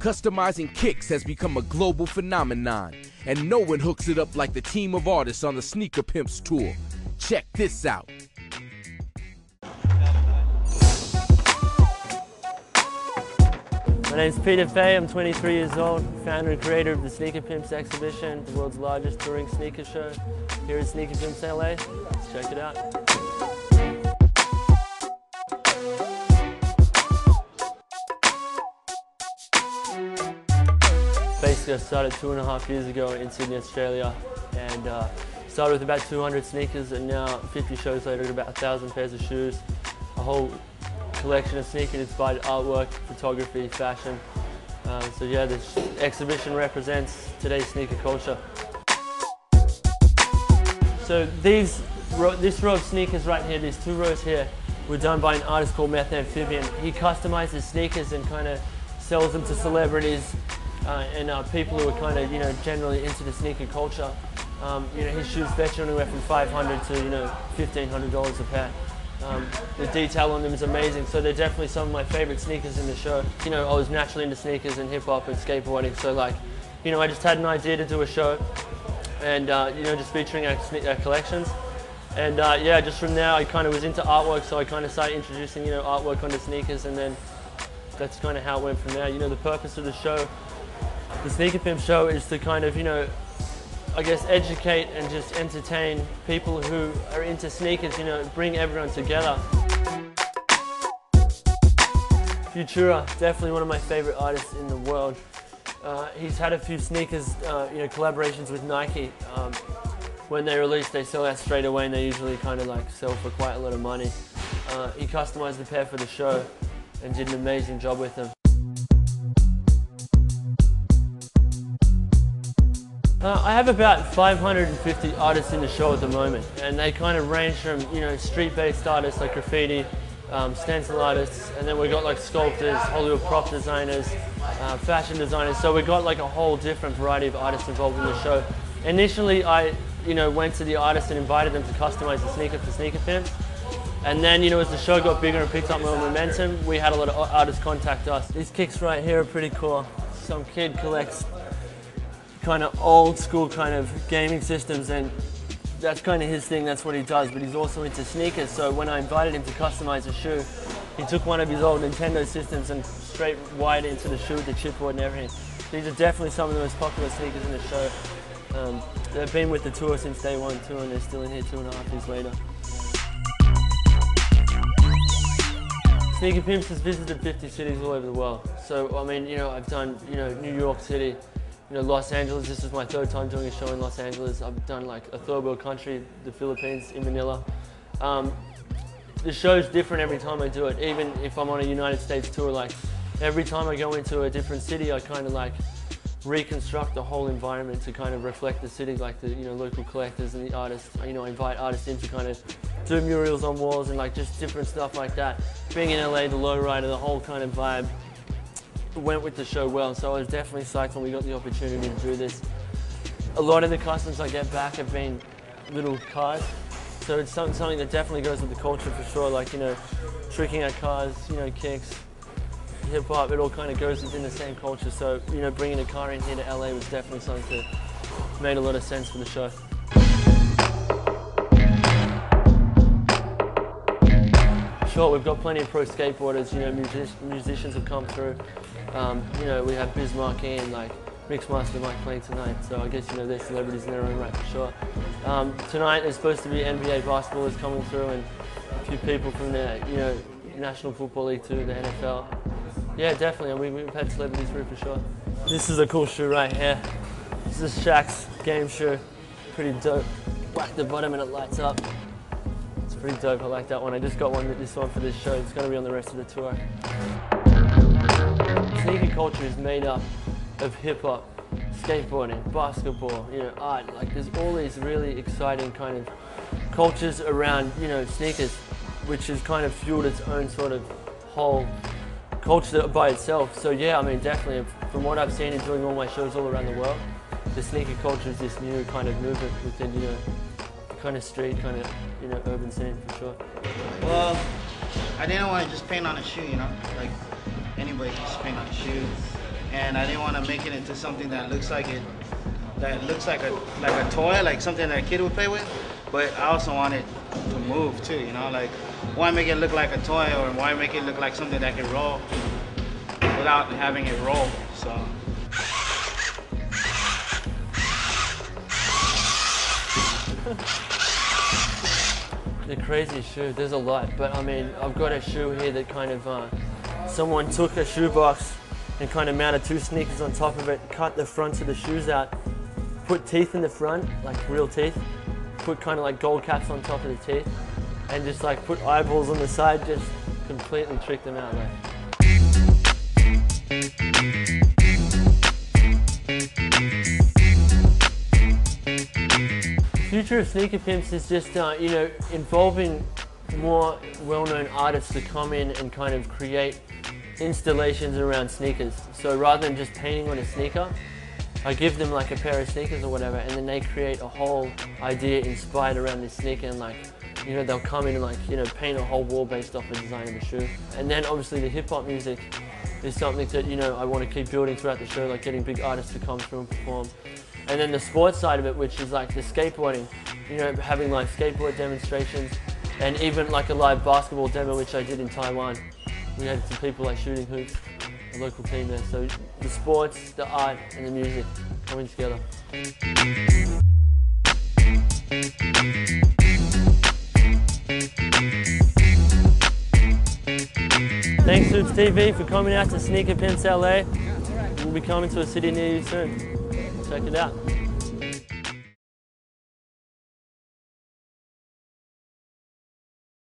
Customizing kicks has become a global phenomenon, and no one hooks it up like the team of artists on the Sneaker Pimps tour. Check this out. My name's Peter Fay, I'm 23 years old, founder and creator of the Sneaker Pimps exhibition, the world's largest touring sneaker show here at Sneaker Pimps LA. Let's check it out. Basically, I started 2.5 years ago in Sydney, Australia, and started with about 200 sneakers, and now 50 shows later, got about 1,000 pairs of shoes, a whole collection of sneaker-inspired artwork, photography, fashion. So yeah, this exhibition represents today's sneaker culture. So this row of sneakers right here, these 2 rows here, were done by an artist called Meth Amphibian. He customizes sneakers and kind of sells them to celebrities and people who are kind of, generally into the sneaker culture. His shoes fetch anywhere from $500 to, $1,500 a pair. The detail on them is amazing, so they're definitely some of my favorite sneakers in the show. I was naturally into sneakers and hip hop and skateboarding, so I just had an idea to do a show and, just featuring our collections. And yeah, just from there I kind of was into artwork, so I kind of started introducing, artwork onto sneakers, and then that's kind of how it went from there. The purpose of the show, the Sneaker Pimp show, is to kind of, I guess, educate and just entertain people who are into sneakers, bring everyone together. Futura, definitely one of my favorite artists in the world. He's had a few sneakers, collaborations with Nike. When they release, they sell out straight away, and they usually kind of sell for quite a lot of money. He customized the pair for the show and did an amazing job with them. I have about 550 artists in the show at the moment, and they kind of range from, street-based artists like graffiti, stencil artists, and then we've got sculptors, Hollywood prop designers, fashion designers. So we've got a whole different variety of artists involved in the show. Initially, I, went to the artists and invited them to customize the sneaker for Sneaker Pimps. And then, as the show got bigger and picked up more momentum, we had a lot of artists contact us. These kicks right here are pretty cool. Some kid collects kind of old school kind of gaming systems, and that's kind of his thing, that's what he does, but he's also into sneakers. So when I invited him to customize a shoe, he took one of his old Nintendo systems and straight wired into the shoe with the chipboard and everything. These are definitely some of the most popular sneakers in the show. They've been with the tour since day 1 too, and they're still in here 2.5 years later. Sneaker Pimps has visited 50 cities all over the world. So I mean, I've done, New York City, Los Angeles. This is my 3rd time doing a show in Los Angeles. I've done a 3rd world country, the Philippines, in Manila. The show's different every time I do it. Even if I'm on a United States tour, every time I go into a different city, I kind of reconstruct the whole environment to kind of reflect the city, the local collectors and the artists. I invite artists in to kind of do murals on walls and just different stuff like that. Being in LA, the lowrider, the whole kind of vibe went with the show well, so I was definitely psyched when we got the opportunity to do this. A lot of the customs I get back have been little cars, so it's something that definitely goes with the culture for sure, tricking at cars, kicks, hip-hop, it all kind of goes within the same culture, so bringing a car in here to LA was definitely something that made a lot of sense for the show. Sure, we've got plenty of pro skateboarders, musicians have come through. We have Biz Markie and Mixmaster Mike playing tonight, so I guess they're celebrities in their own right for sure. Tonight there's supposed to be NBA basketballers coming through and a few people from the National Football League too, the NFL. Yeah, definitely, we've had celebrities through for sure. This is a cool shoe right here. This is Shaq's game shoe, pretty dope. Whack the bottom and it lights up. It's pretty dope, I like that one. I just got this one for this show. It's going to be on the rest of the tour. Sneaker culture is made up of hip-hop, skateboarding, basketball, art. There's all these really exciting kind of cultures around, sneakers, which has kind of fueled its own sort of whole culture by itself. So yeah, I mean, definitely, from what I've seen in doing all my shows all around the world, the sneaker culture is this new kind of movement within, kind of street, kind of, urban scene for sure. Well, I didn't want to just paint on a shoe, like anybody can just paint on a shoe. and I didn't want to make it into something that looks like a toy, like something that a kid would play with. But I also want it to move too, you know, like why make it look like a toy, or why make it look like something that can roll without having it roll. So. The crazy shoe, there's a lot, but I mean, I've got a shoe here that kind of, someone took a shoebox and kind of mounted 2 sneakers on top of it, cut the fronts of the shoes out, put teeth in the front, like real teeth, put kind of like gold caps on top of the teeth, and just like put eyeballs on the side, just completely tricked them out, like. The future of Sneaker Pimps is just, you know, involving more well-known artists to come in and kind of create installations around sneakers. So rather than just painting on a sneaker, I give them like a pair of sneakers or whatever, and then they create a whole idea inspired around this sneaker, and like, you know, they'll come in and like, you know, paint a whole wall based off the design of the shoe. And then obviously the hip-hop music is something that, you know, I want to keep building throughout the show, like getting big artists to come through and perform. And then the sports side of it, which is like the skateboarding, you know, having like skateboard demonstrations, and even like a live basketball demo, which I did in Taiwan. We had some people like shooting hoops, a local team there. So the sports, the art, and the music coming together. Thanks HoopsTV for coming out to Sneaker Pimps LA. We'll be coming to a city near you soon. Check it out.